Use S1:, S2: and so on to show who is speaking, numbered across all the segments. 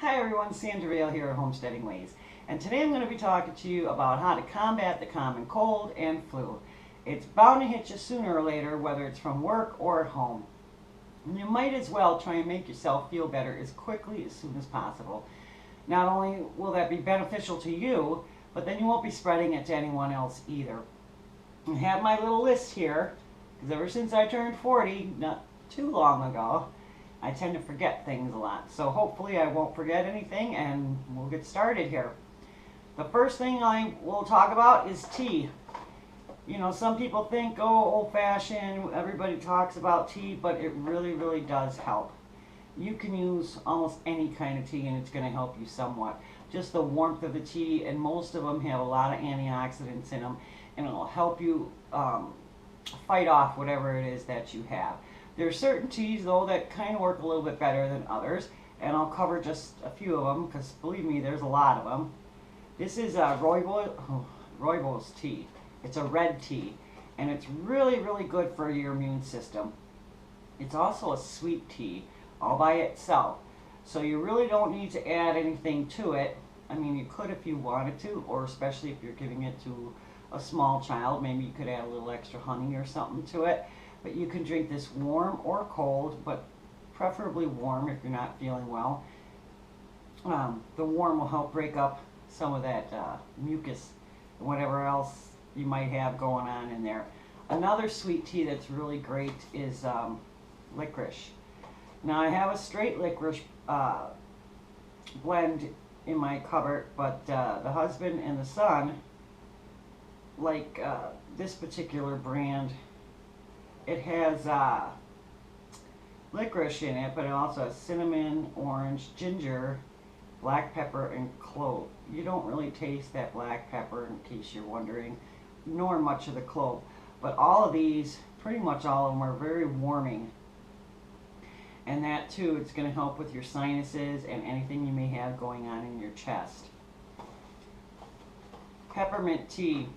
S1: Hi everyone, Sandra Vale here at Homesteading Ways, and today I'm going to be talking to you about how to combat the common cold and flu. It's bound to hit you sooner or later, whether it's from work or at home. And you might as well try and make yourself feel better as quickly as soon as possible. Not only will that be beneficial to you, but then you won't be spreading it to anyone else either. I have my little list here, because ever since I turned 40, not too long ago, I tend to forget things a lot. So hopefully I won't forget anything, and we'll get started here. The first thing I will talk about is tea. You know, some people think, oh, old-fashioned, everybody talks about tea, but it really does help. You can use almost any kind of tea and it's going to help you somewhat. Just the warmth of the tea, and most of them have a lot of antioxidants in them, and it'll help you fight off whatever it is that you have. There are certain teas, though, that kind of work a little bit better than others, and I'll cover just a few of them, because believe me, there's a lot of them. This is Rooibos tea. It's a red tea, and it's really good for your immune system. It's also a sweet tea, all by itself, so you really don't need to add anything to it. I mean, you could if you wanted to, or especially if you're giving it to a small child, maybe you could add a little extra honey or something to it. But you can drink this warm or cold, but preferably warm if you're not feeling well. The warm will help break up some of that mucus and whatever else you might have going on in there. Another sweet tea that's really great is licorice. Now I have a straight licorice blend in my cupboard, but the husband and the son like this particular brand. It has licorice in it, but it also has cinnamon, orange, ginger, black pepper, and clove. You don't really taste that black pepper, in case you're wondering, nor much of the clove. But all of these, pretty much all of them, are very warming. And that too, it's going to help with your sinuses and anything you may have going on in your chest. Peppermint tea.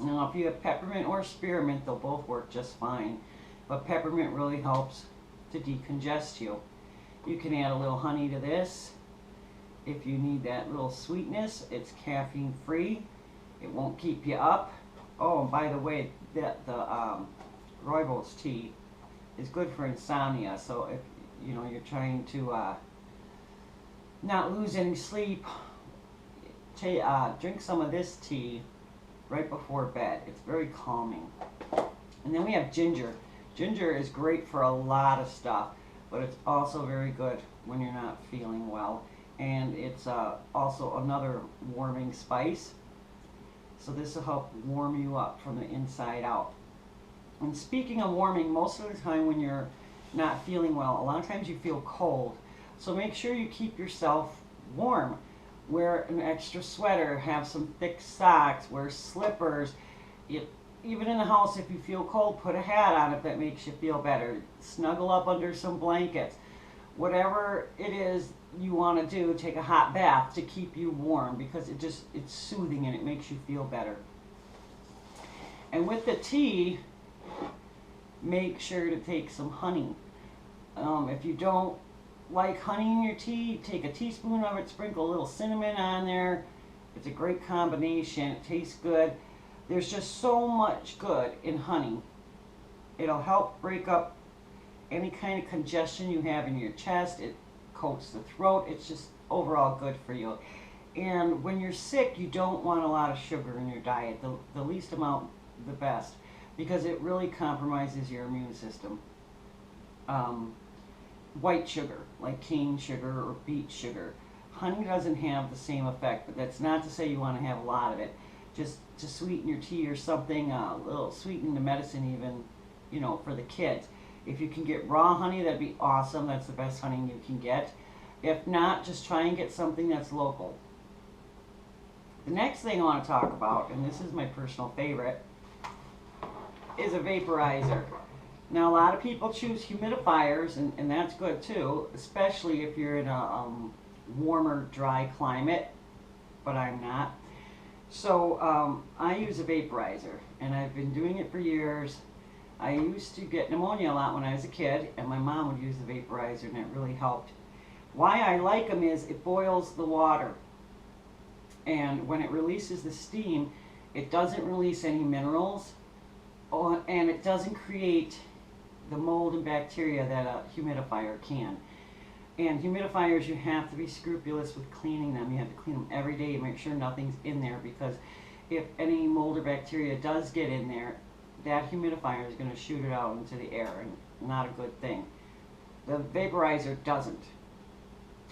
S1: Now, if you have peppermint or spearmint, they'll both work just fine. But peppermint really helps to decongest you. You can add a little honey to this. If you need that little sweetness, it's caffeine free. It won't keep you up. Oh, and by the way, the Rooibos tea is good for insomnia. So if you know you're trying to not lose any sleep, drink some of this tea right before bed. It's very calming. And then we have ginger. Ginger is great for a lot of stuff, but it's also very good when you're not feeling well. And it's also another warming spice. So this will help warm you up from the inside out. And speaking of warming, most of the time when you're not feeling well, a lot of times you feel cold. So make sure you keep yourself warm. Wear an extra sweater, have some thick socks, wear slippers. Even in the house, if you feel cold, put a hat on if that makes you feel better. Snuggle up under some blankets. Whatever it is you want to do, take a hot bath to keep you warm, because it's soothing and it makes you feel better. And with the tea, make sure to take some honey. If you don't like honey in your tea, take a teaspoon of it, sprinkle a little cinnamon on there. It's a great combination. It tastes good. There's just so much good in honey. It'll help break up any kind of congestion you have in your chest. It coats the throat. It's just overall good for you. And when you're sick, you don't want a lot of sugar in your diet. The least amount, the best, because it really compromises your immune system. White sugar, like cane sugar or beet sugar. Honey doesn't have the same effect, but that's not to say you want to have a lot of it. Just to sweeten your tea or something, a little sweeten the medicine even, you know, for the kids. If you can get raw honey, that'd be awesome. That's the best honey you can get. If not, just try and get something that's local. The next thing I want to talk about, and this is my personal favorite, is a vaporizer. Now, a lot of people choose humidifiers, and that's good too, especially if you're in a warmer, dry climate, but I'm not. So I use a vaporizer, and I've been doing it for years. I used to get pneumonia a lot when I was a kid, and my mom would use the vaporizer, and it really helped. Why I like them is it boils the water. And when it releases the steam, it doesn't release any minerals, and it doesn't create the mold and bacteria that a humidifier can. And humidifiers, you have to be scrupulous with cleaning them. You have to clean them every day to make sure nothing's in there, because if any mold or bacteria does get in there, that humidifier is going to shoot it out into the air, and not a good thing. The vaporizer doesn't.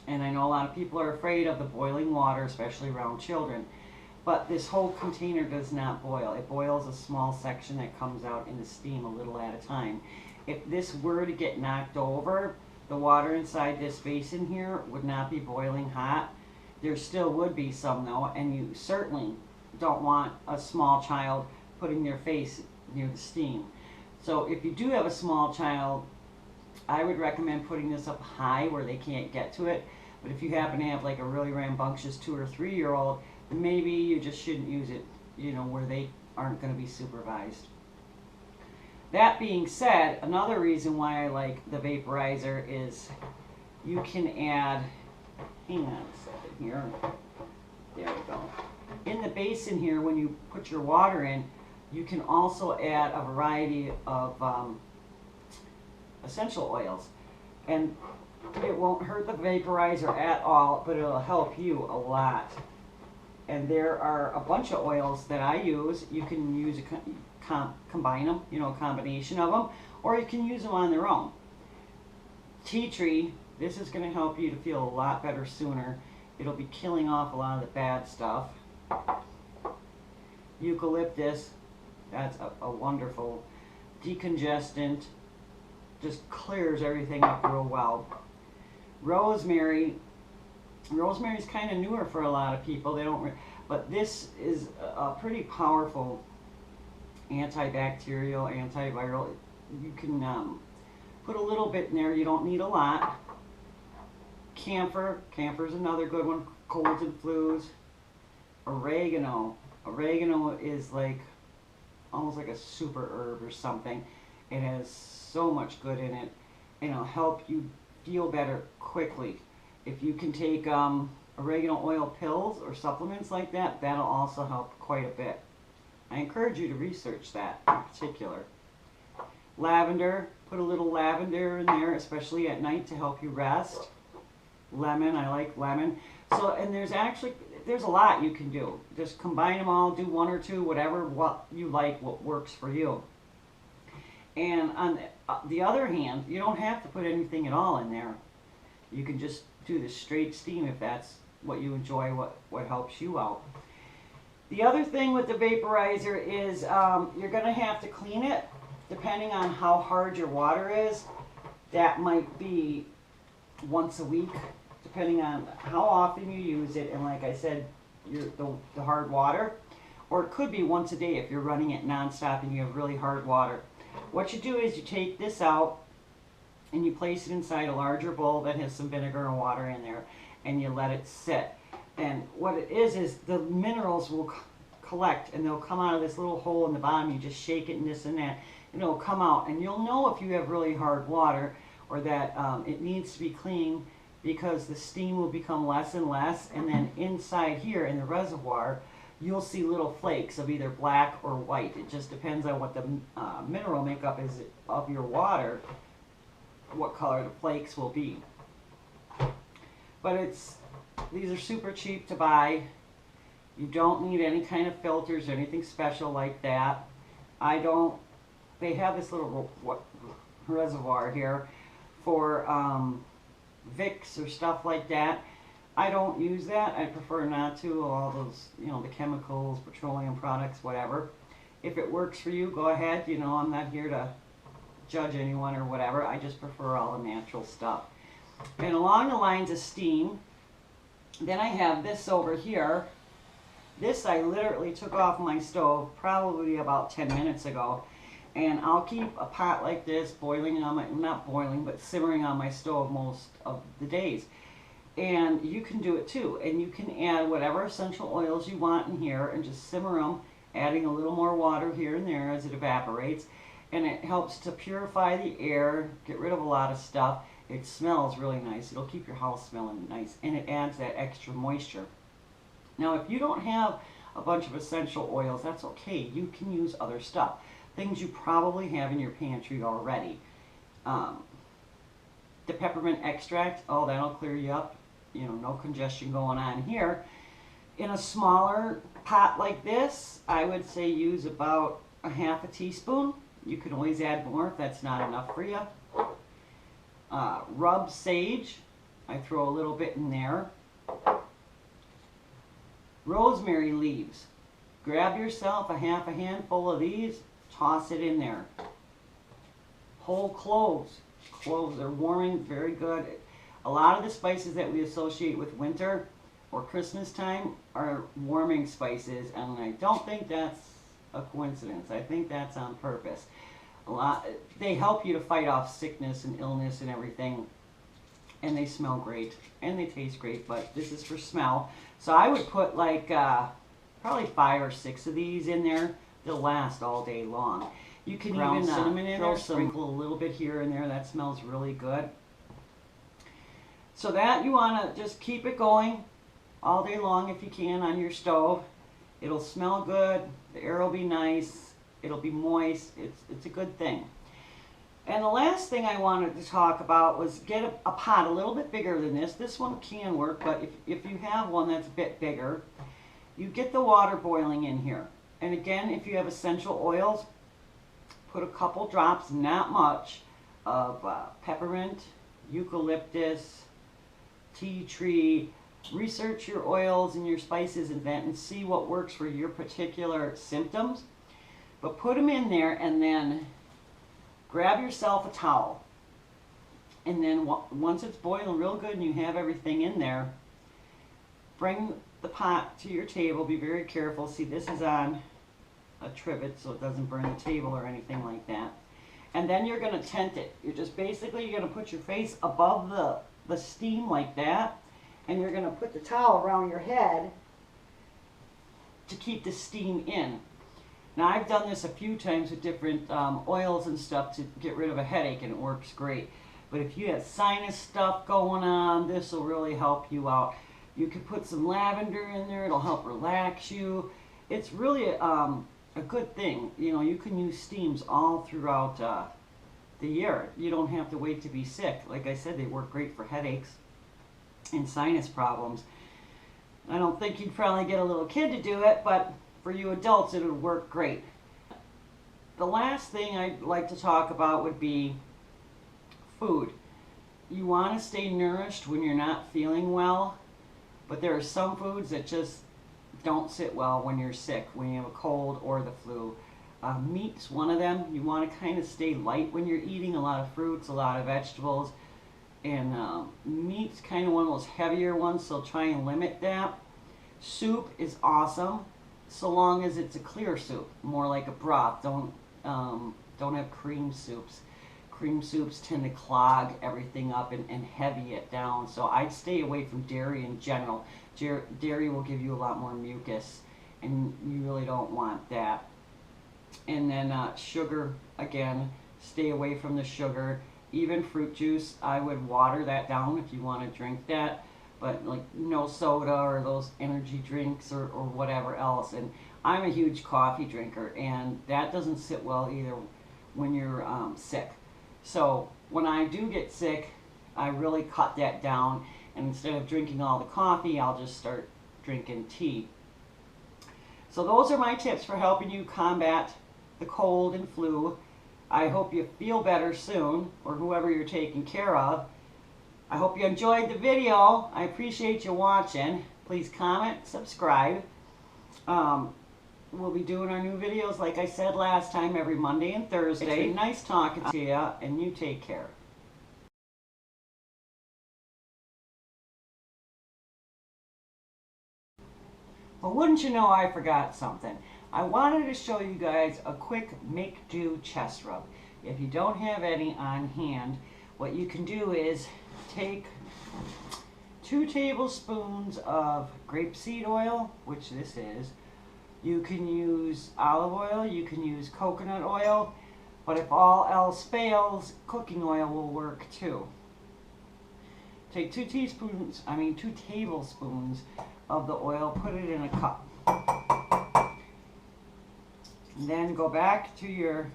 S1: And I know a lot of people are afraid of the boiling water, especially around children. But this whole container does not boil. It boils a small section that comes out in the steam a little at a time. If this were to get knocked over, the water inside this basin here would not be boiling hot. There still would be some though, and you certainly don't want a small child putting their face near the steam. So if you do have a small child, I would recommend putting this up high where they can't get to it. But if you happen to have like a really rambunctious 2 or 3 year old, then maybe you just shouldn't use it, where they aren't going to be supervised. That being said, another reason why I like the vaporizer is you can add, hang on a second here, there we go. In the basin here, when you put your water in, you can also add a variety of essential oils. And it won't hurt the vaporizer at all, but it'll help you a lot. And there are a bunch of oils that I use. You can use combine them, a combination of them, or you can use them on their own. Tea tree, this is going to help you to feel a lot better sooner. It'll be killing off a lot of the bad stuff. Eucalyptus, that's a wonderful decongestant, just clears everything up real well. Rosemary, Rosemary's kind of newer for a lot of people. They don't, but this is a pretty powerful antibacterial, antiviral. You can put a little bit in there. You don't need a lot. Camphor's another good one. Colds and flus. Oregano is like almost like a super herb or something. It has so much good in it, and it'll help you feel better quickly. If you can take oregano oil pills or supplements like that, that'll also help quite a bit. I encourage you to research that in particular. Lavender, put a little lavender in there, especially at night to help you rest. Lemon, I like lemon. So, and there's a lot you can do. Just combine them all, do 1 or 2, whatever what you like, what works for you. And on the other hand, you don't have to put anything at all in there. You can just do the straight steam if that's what you enjoy, what helps you out. The other thing with the vaporizer is you're going to have to clean it depending on how hard your water is. That might be once a week, depending on how often you use it, and like I said, the hard water. Or it could be once a day if you're running it nonstop and you have really hard water. What you do is you take this out and you place it inside a larger bowl that has some vinegar and water in there, and you let it sit. And what it is the minerals will collect, and they'll come out of this little hole in the bottom. You just shake it and this and that, and it'll come out. And you'll know if you have really hard water or that it needs to be clean, because the steam will become less and less, and then inside here in the reservoir you'll see little flakes of either black or white. It just depends on what the mineral makeup is of your water, what color the flakes will be. But these are super cheap to buy. You don't need any kind of filters or anything special like that. They have this little reservoir here for Vicks or stuff like that. I don't use that. I prefer not to. All those, the chemicals, petroleum products, whatever. If it works for you, go ahead. I'm not here to judge anyone or whatever. I just prefer all the natural stuff. And along the lines of steam, then I have this over here. This I literally took off my stove probably about 10 minutes ago. And I'll keep a pot like this boiling on not boiling, but simmering on my stove most of the days. And you can do it too. And you can add whatever essential oils you want in here and just simmer them, adding a little more water here and there as it evaporates. And it helps to purify the air, get rid of a lot of stuff. It smells really nice. It'll keep your house smelling nice, and it adds that extra moisture. Now, if you don't have a bunch of essential oils, that's okay. You can use other stuff. Things you probably have in your pantry already. The peppermint extract, oh, that'll clear you up. You know, no congestion going on here. In a smaller pot like this, I would say use about a half a teaspoon. You can always add more if that's not enough for you. Rub sage, I throw a little bit in there. Rosemary leaves. Grab yourself a half a handful of these, toss it in there. Whole cloves. Cloves are warming, very good. A lot of the spices that we associate with winter or Christmas time are warming spices, and I don't think that's a coincidence. I think that's on purpose. They help you to fight off sickness and illness and everything, and they smell great and they taste great, but this is for smell. So I would put like probably 5 or 6 of these in there. They'll last all day long. You can even cinnamon in there, sprinkle a little bit here and there. That smells really good. So that you want to just keep it going all day long if you can on your stove. It'll smell good. The air will be nice. It'll be moist. It's a good thing. And the last thing I wanted to talk about was get a pot a little bit bigger than this. This one can work, but if you have one that's a bit bigger, you get the water boiling in here. And again, if you have essential oils, put a couple drops, not much, of peppermint, eucalyptus, tea tree. Research your oils and your spices and that, and see what works for your particular symptoms. But put them in there, and then grab yourself a towel. And then once it's boiling real good and you have everything in there, bring the pot to your table. Be very careful. See, this is on a trivet so it doesn't burn the table or anything like that. And then you're going to tent it. You're going to put your face above the steam like that, and you're going to put the towel around your head to keep the steam in. Now, I've done this a few times with different oils and stuff to get rid of a headache, and it works great. But if you have sinus stuff going on, this will really help you out. You could put some lavender in there. It'll help relax you. It's really a good thing. You know, you can use steams all throughout the year. You don't have to wait to be sick. Like I said, they work great for headaches and sinus problems. I don't think you'd probably get a little kid to do it, but for you adults, it would work great. The last thing I'd like to talk about would be food. You want to stay nourished when you're not feeling well, but there are some foods that just don't sit well when you're sick, when you have a cold or the flu. Meat's one of them. You want to kind of stay light when you're eating, a lot of fruits, a lot of vegetables, and meat's kind of one of those heavier ones, so try and limit that. Soup is awesome, so long as it's a clear soup, more like a broth. Don't have cream soups. Cream soups tend to clog everything up and heavy it down, so I'd stay away from dairy in general. Dairy will give you a lot more mucus, and you really don't want that. And then sugar, again, stay away from the sugar. Even fruit juice, I would water that down if you want to drink that, but like no soda or those energy drinks or whatever else. And I'm a huge coffee drinker, and that doesn't sit well either when you're sick. So when I do get sick, I really cut that down, and instead of drinking all the coffee, I'll just start drinking tea. So those are my tips for helping you combat the cold and flu. I hope you feel better soon, or whoever you're taking care of. I hope you enjoyed the video. I appreciate you watching. Please comment, subscribe. We'll be doing our new videos, like I said last time, every Monday and Thursday. It's been nice talking to you, and you take care. Well, wouldn't you know, I forgot something. I wanted to show you guys a quick make-do chest rub. If you don't have any on hand, what you can do is take 2 tablespoons of grapeseed oil, which this is. You can use olive oil, you can use coconut oil, but if all else fails, cooking oil will work too. Take 2 tablespoons of the oil, put it in a cup. Then go back to your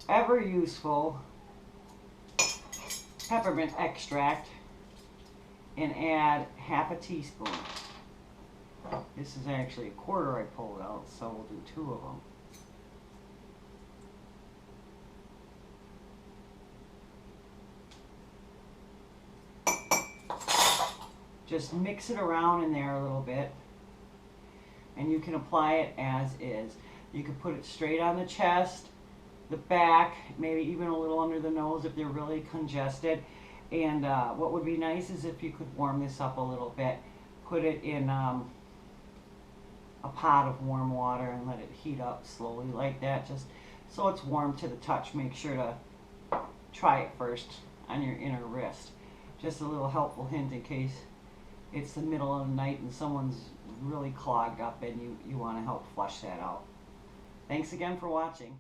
S1: ever useful peppermint extract and add half a teaspoon. This is actually a quarter I pulled out, so we'll do 2 of them. Just mix it around in there a little bit, and you can apply it as is. You can put it straight on the chest, the back, maybe even a little under the nose if they're really congested. And what would be nice is if you could warm this up a little bit. Put it in a pot of warm water and let it heat up slowly like that, just so it's warm to the touch. Make sure to try it first on your inner wrist. Just a little helpful hint in case it's the middle of the night and someone's really clogged up and you want to help flush that out. Thanks again for watching.